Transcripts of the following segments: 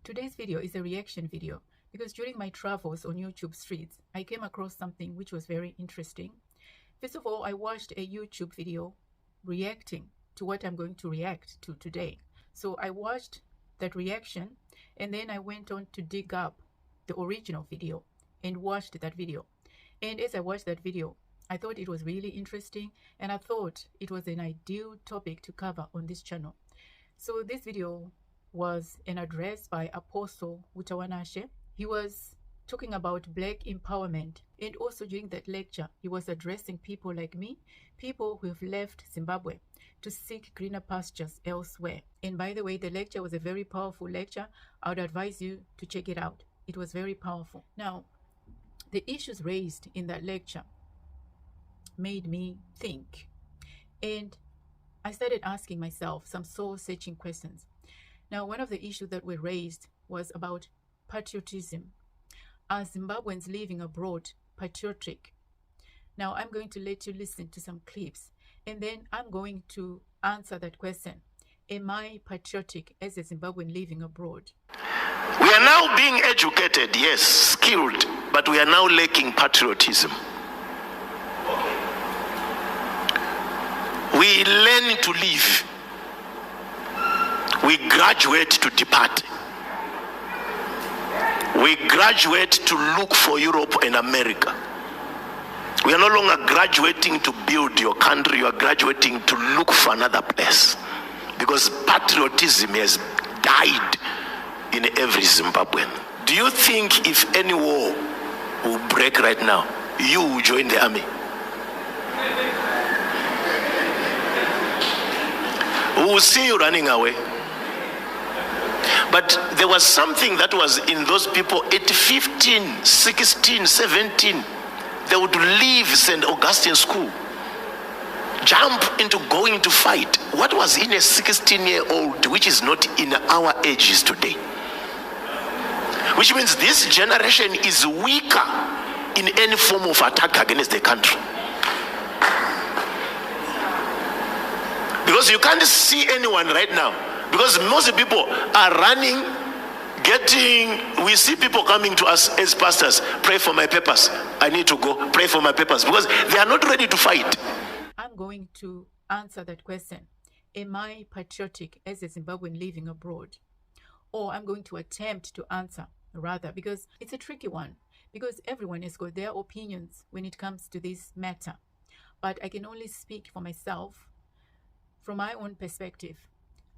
Today's video is a reaction video because during my travels on YouTube streets, I came across something which was very interesting. First of all, I watched a YouTube video reacting to what I'm going to react to today. So I watched that reaction and then I went on to dig up the original video and watched that video. And as I watched that video, I thought it was really interesting and I thought it was an ideal topic to cover on this channel. So this video was an address by Apostle Vutabwashe. He was talking about Black empowerment, and also during that lecture he was addressing people like me, people who have left Zimbabwe to seek greener pastures elsewhere. And by the way, the lecture was a very powerful lecture. I would advise you to check it out. It was very powerful. Now, the issues raised in that lecture made me think, and I started asking myself some soul-searching questions. Now, one of the issues that were raised was about patriotism. Are Zimbabweans living abroad patriotic? Now, I'm going to let you listen to some clips, and then I'm going to answer that question. Am I patriotic as a Zimbabwean living abroad? We are now being educated, yes, skilled, but we are now lacking patriotism. We learn to live. We graduate to depart. We graduate to look for Europe and America. We are no longer graduating to build your country. You are graduating to look for another place. Because patriotism has died in every Zimbabwean. Do you think if any war will break right now, you will join the army? We will see you running away. But there was something that was in those people at 15, 16, 17. They would leave St. Augustine School, jump into going to fight. What was in a 16-year-old, which is not in our ages today? Which means this generation is weaker in any form of attack against the country. Because you can't see anyone right now. Because most people are running, we see people coming to us as pastors, pray for my papers. I need to go, pray for my papers. Because they are not ready to fight. I'm going to answer that question. Am I patriotic as a Zimbabwean living abroad? Or I'm going to attempt to answer, rather, because it's a tricky one. Because everyone has got their opinions when it comes to this matter. But I can only speak for myself. From my own perspective,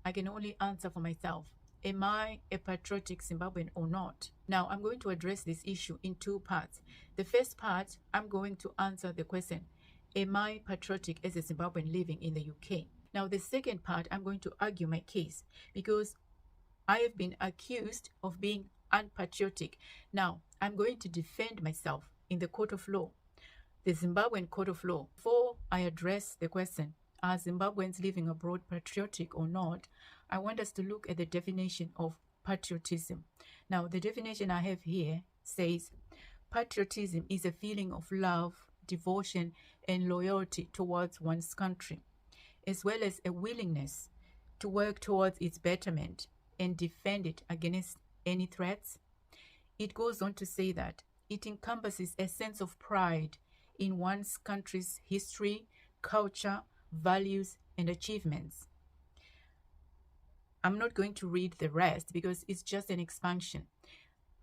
I can only answer for myself. Am I a patriotic Zimbabwean or not? Now, I'm going to address this issue in two parts. The first part, I'm going to answer the question, am I patriotic as a Zimbabwean living in the UK? Now, the second part, I'm going to argue my case because I have been accused of being unpatriotic. Now, I'm going to defend myself in the court of law, the Zimbabwean court of law. Before I address the question, are Zimbabweans living abroad patriotic or not, I want us to look at the definition of patriotism. Now, the definition I have here says, patriotism is a feeling of love, devotion, and loyalty towards one's country, as well as a willingness to work towards its betterment and defend it against any threats. It goes on to say that it encompasses a sense of pride in one's country's history, culture, values, and achievements. I'm not going to read the rest because it's just an expansion.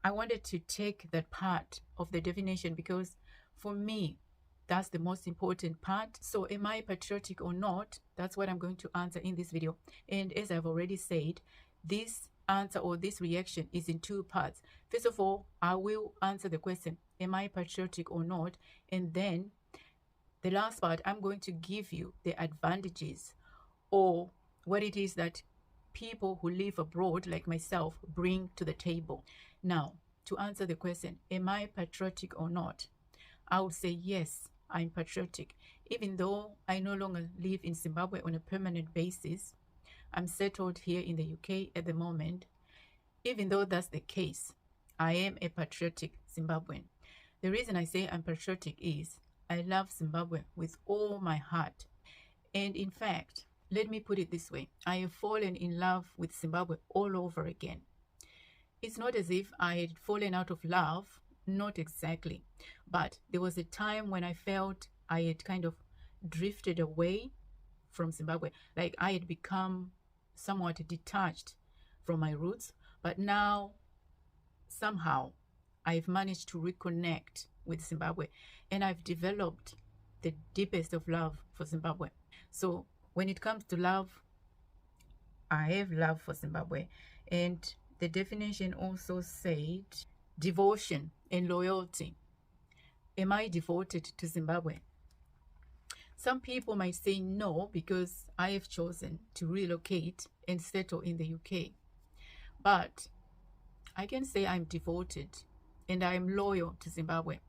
I wanted to take that part of the definition because for me, that's the most important part. So am I patriotic or not? That's what I'm going to answer in this video. And as I've already said, this answer or this reaction is in two parts. First of all, I will answer the question, am I patriotic or not? And then the last part, I'm going to give you the advantages or what it is that people who live abroad like myself bring to the table. Now, to answer the question, am I patriotic or not? I would say yes, I'm patriotic. Even though I no longer live in Zimbabwe on a permanent basis, I'm settled here in the UK at the moment. Even though that's the case, I am a patriotic Zimbabwean. The reason I say I'm patriotic is I love Zimbabwe with all my heart. And in fact, let me put it this way. I have fallen in love with Zimbabwe all over again. It's not as if I had fallen out of love, not exactly. But there was a time when I felt I had kind of drifted away from Zimbabwe. Like I had become somewhat detached from my roots. But now, somehow, I've managed to reconnect with Zimbabwe, and I've developed the deepest of love for Zimbabwe. So when it comes to love, I have love for Zimbabwe. And the definition also said devotion and loyalty. Am I devoted to Zimbabwe? Some people might say no, because I have chosen to relocate and settle in the UK. But I can say I'm devoted and I'm loyal to Zimbabwe.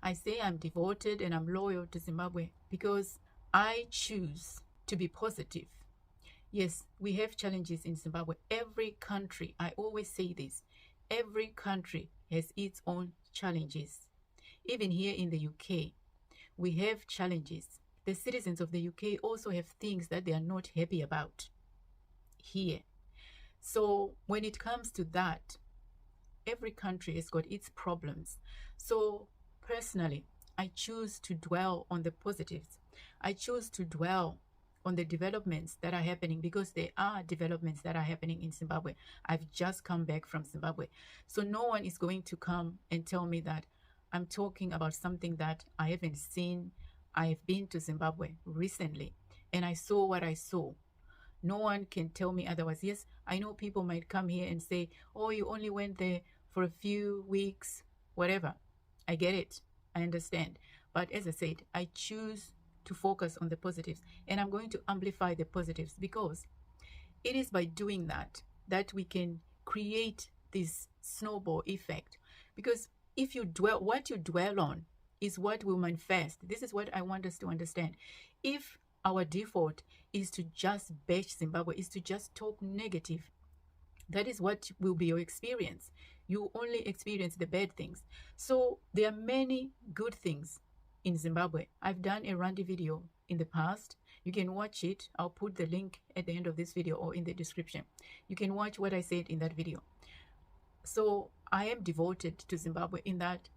I say I'm devoted and I'm loyal to Zimbabwe because I choose to be positive. Yes, we have challenges in Zimbabwe. Every country, I always say this, every country has its own challenges. Even here in the UK, we have challenges. The citizens of the UK also have things that they are not happy about here. So when it comes to that, every country has got its problems. So personally, I choose to dwell on the positives. I choose to dwell on the developments that are happening, because there are developments that are happening in Zimbabwe. I've just come back from Zimbabwe. So no one is going to come and tell me that I'm talking about something that I haven't seen. I've been to Zimbabwe recently and I saw what I saw. No one can tell me otherwise. Yes, I know people might come here and say, oh, you only went there for a few weeks, whatever. I get it. I understand. But as I said, I choose to focus on the positives, and I'm going to amplify the positives, because it is by doing that that we can create this snowball effect. Because if you dwell, what you dwell on is what will manifest. This is what I want us to understand. If our default is to just bash Zimbabwe, is to just talk negative, that is what will be your experience. You only experience the bad things. So there are many good things in Zimbabwe. I've done a Randy video in the past. You can watch it. I'll put the link at the end of this video or in the description. You can watch what I said in that video. So I am devoted to Zimbabwe in that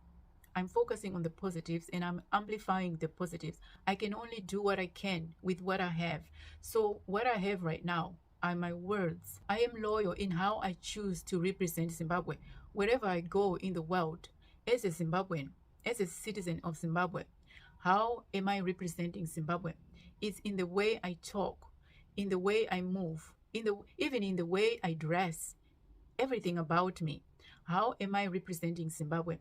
I'm focusing on the positives and I'm amplifying the positives. I can only do what I can with what I have. So what I have right now are my words. I am loyal in how I choose to represent Zimbabwe. Wherever I go in the world, as a Zimbabwean, as a citizen of Zimbabwe, how am I representing Zimbabwe? It's in the way I talk, in the way I move, even in the way I dress, everything about me. How am I representing Zimbabwe?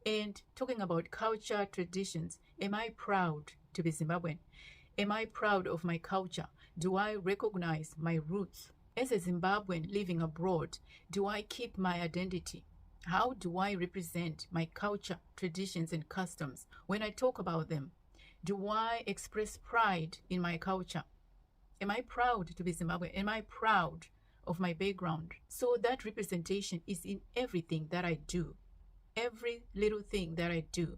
And talking about culture, traditions, am I proud to be Zimbabwean? Am I proud of my culture? Do I recognize my roots? As a Zimbabwean living abroad, do I keep my identity? How do I represent my culture, traditions, and customs? When I talk about them, do I express pride in my culture? Am I proud to be Zimbabwean? Am I proud of my background? So that representation is in everything that I do. Every little thing that I do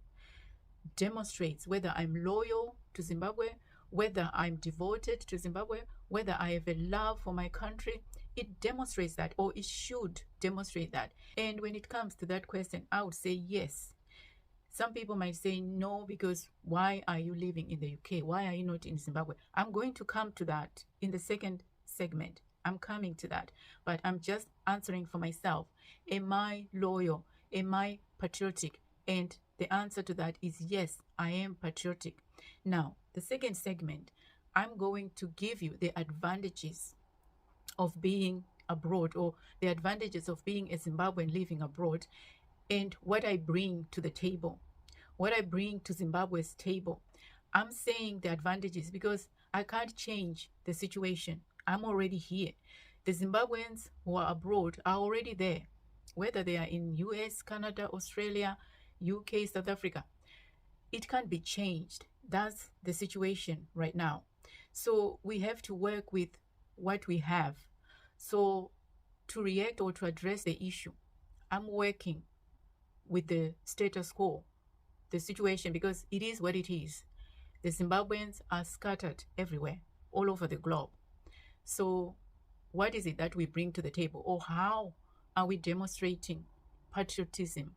demonstrates whether I'm loyal to Zimbabwe, whether I'm devoted to Zimbabwe, whether I have a love for my country. It demonstrates that, or it should demonstrate that. And when it comes to that question, I would say yes. Some people might say no, because why are you living in the UK? Why are you not in Zimbabwe? I'm going to come to that in the second segment. I'm coming to that, but I'm just answering for myself. Am I loyal? Am I patriotic? And the answer to that is yes, I am patriotic. Now, the second segment, I'm going to give you the advantages of being abroad, or the advantages of being a Zimbabwean living abroad, and what I bring to the table, what I bring to Zimbabwe's table. I'm saying the advantages because I can't change the situation. I'm already here. The Zimbabweans who are abroad are already there, whether they are in US, Canada, Australia, UK, South Africa. It can't be changed. That's the situation right now. So we have to work with what we have. So to react or to address the issue, I'm working with the status quo, the situation, because it is what it is. The Zimbabweans are scattered everywhere, all over the globe. So what is it that we bring to the table, or how are we demonstrating patriotism,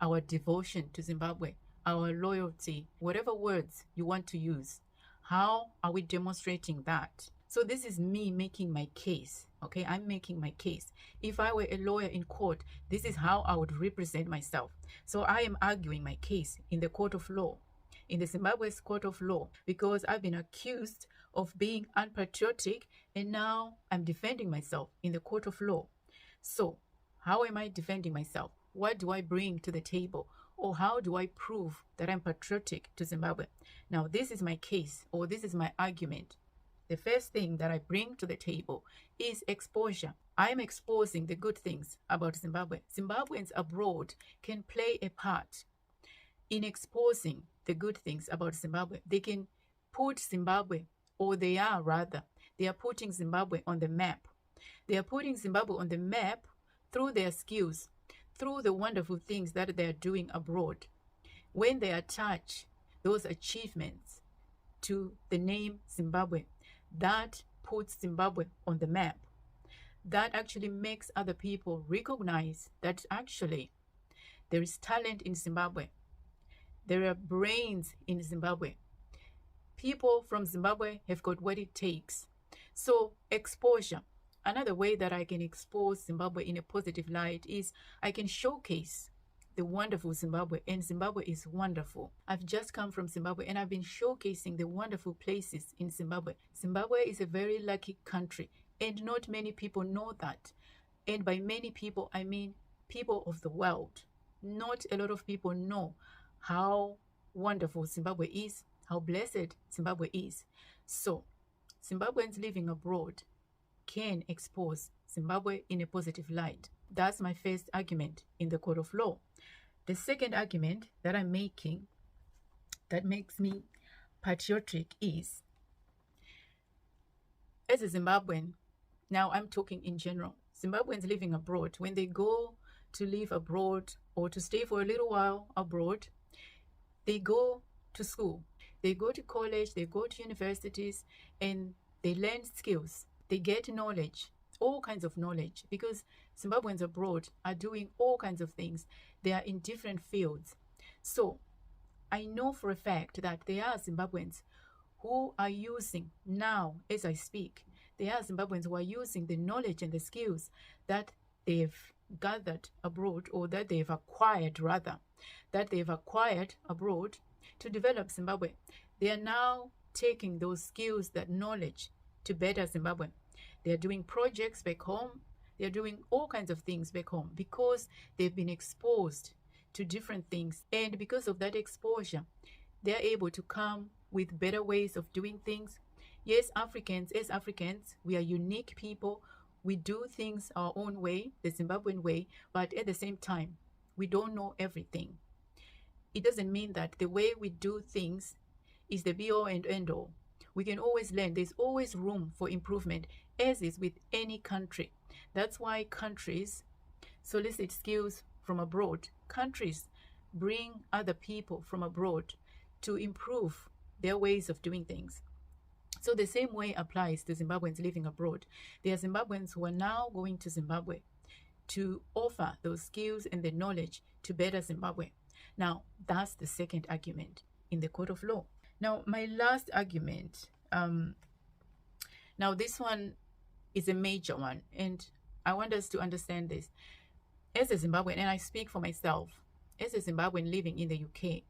our devotion to Zimbabwe, our loyalty, whatever words you want to use? How are we demonstrating that? So this is me making my case, okay? I'm making my case. If I were a lawyer in court, this is how I would represent myself. So I am arguing my case in the court of law, in the Zimbabwe's court of law, because I've been accused of being unpatriotic, and now I'm defending myself in the court of law. So how am I defending myself? What do I bring to the table? Or how do I prove that I'm patriotic to Zimbabwe? Now, this is my case, or this is my argument. The first thing that I bring to the table is exposure. I'm exposing the good things about Zimbabwe. Zimbabweans abroad can play a part in exposing the good things about Zimbabwe. They can put Zimbabwe, or they are putting Zimbabwe on the map. They are putting Zimbabwe on the map through their skills, through the wonderful things that they are doing abroad. When they attach those achievements to the name Zimbabwe, that puts Zimbabwe on the map. That actually makes other people recognize that actually there is talent in Zimbabwe. There are brains in Zimbabwe. People from Zimbabwe have got what it takes. So exposure. Another way that I can expose Zimbabwe in a positive light is I can showcase the wonderful Zimbabwe, and Zimbabwe is wonderful. I've just come from Zimbabwe and I've been showcasing the wonderful places in Zimbabwe. Zimbabwe is a very lucky country, and not many people know that. And by many people, I mean people of the world. Not a lot of people know how wonderful Zimbabwe is, how blessed Zimbabwe is. So Zimbabweans living abroad can expose Zimbabwe in a positive light. That's my first argument in the court of law. The second argument that I'm making that makes me patriotic is, as a Zimbabwean, now I'm talking in general, Zimbabweans living abroad, when they go to live abroad or to stay for a little while abroad, they go to school, they go to college, they go to universities, and they learn skills. They get knowledge, all kinds of knowledge, because Zimbabweans abroad are doing all kinds of things. They are in different fields. So I know for a fact that there are Zimbabweans who are using now, as I speak, there are Zimbabweans who are using the knowledge and the skills that they've gathered abroad, or that they've acquired abroad to develop Zimbabwe. They are now taking those skills, that knowledge, to better Zimbabwe. They are doing projects back home. They are doing all kinds of things back home because they've been exposed to different things. And because of that exposure, they are able to come with better ways of doing things. Yes, as Africans, we are unique people. We do things our own way, the Zimbabwean way, but at the same time, we don't know everything. It doesn't mean that the way we do things is the be-all and end-all. We can always learn. There's always room for improvement, as is with any country. That's why countries solicit skills from abroad. Countries bring other people from abroad to improve their ways of doing things. So the same way applies to Zimbabweans living abroad. There are Zimbabweans who are now going to Zimbabwe to offer those skills and the knowledge to better Zimbabwe. Now, that's the second argument in the court of law. Now, my last argument, now this one is a major one, and I want us to understand this. As a Zimbabwean, and I speak for myself, as a Zimbabwean living in the UK,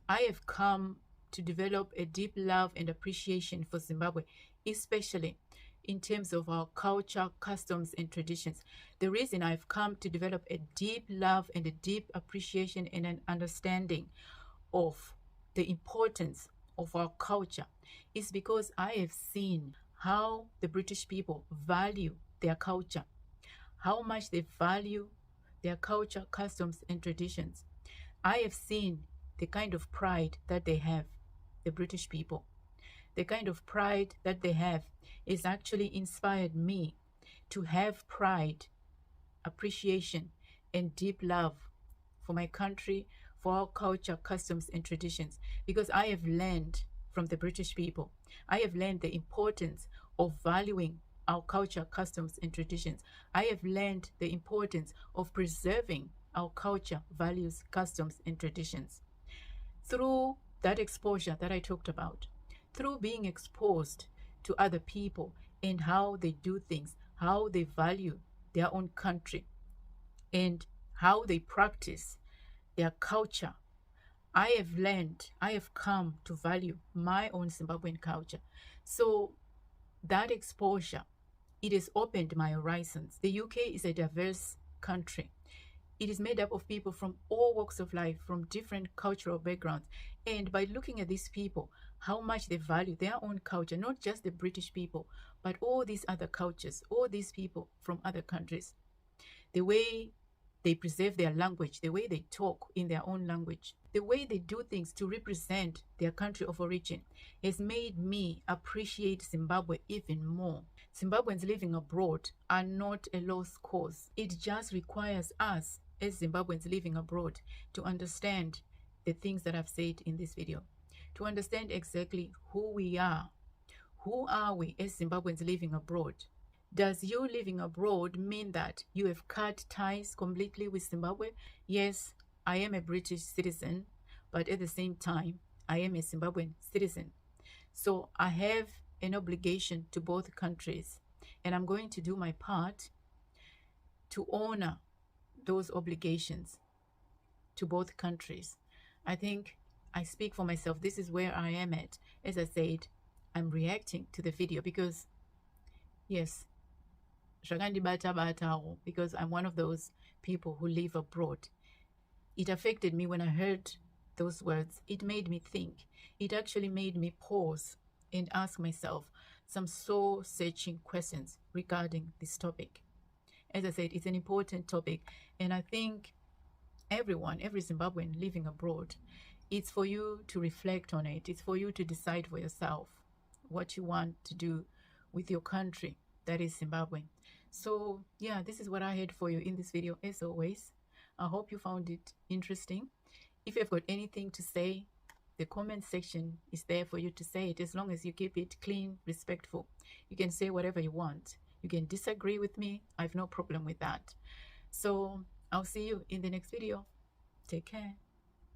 I have come to develop a deep love and appreciation for Zimbabwe, especially in terms of our culture, customs, and traditions. The reason I've come to develop a deep love and a deep appreciation and an understanding of the importance of our culture is because I have seen how the British people value their culture, how much they value their culture, customs, and traditions. I have seen the kind of pride that they have, the British people. The kind of pride that they have is actually inspired me to have pride, appreciation, and deep love for my country, for our culture, customs, and traditions, because I have learned from the British people. I have learned the importance of valuing our culture, customs, and traditions. I have learned the importance of preserving our culture, values, customs, and traditions. Through that exposure that I talked about, through being exposed to other people and how they do things, how they value their own country, and how they practice their culture, I have learned, I have come to value my own Zimbabwean culture. So that exposure, it has opened my horizons. The UK is a diverse country. It is made up of people from all walks of life, from different cultural backgrounds. And by looking at these people, how much they value their own culture, not just the British people, but all these other cultures, all these people from other countries, the way they preserve their language, the way they talk in their own language, the way they do things to represent their country of origin has made me appreciate Zimbabwe even more. Zimbabweans living abroad are not a lost cause. It just requires us as Zimbabweans living abroad to understand the things that I've said in this video, to understand exactly who we are. Who are we as Zimbabweans living abroad? Does you living abroad mean that you have cut ties completely with Zimbabwe? Yes, I am a British citizen, but at the same time, I am a Zimbabwean citizen. So I have an obligation to both countries, and I'm going to do my part to honor those obligations to both countries. I think I speak for myself. This is where I am at. As I said, I'm reacting to the video because, yes, because I'm one of those people who live abroad. It affected me when I heard those words. It made me think. It actually made me pause and ask myself some soul-searching questions regarding this topic. As I said, it's an important topic, and I think everyone, every Zimbabwean living abroad, it's for you to reflect on it. It's for you to decide for yourself what you want to do with your country, that is Zimbabwe. So yeah, this is what I had for you in this video. As always, I hope you found it interesting. If you've got anything to say, the comment section is there for you to say it, as long as you keep it clean, respectful. You can say whatever you want. You can disagree with me. I have no problem with that. So I'll see you in the next video. Take care.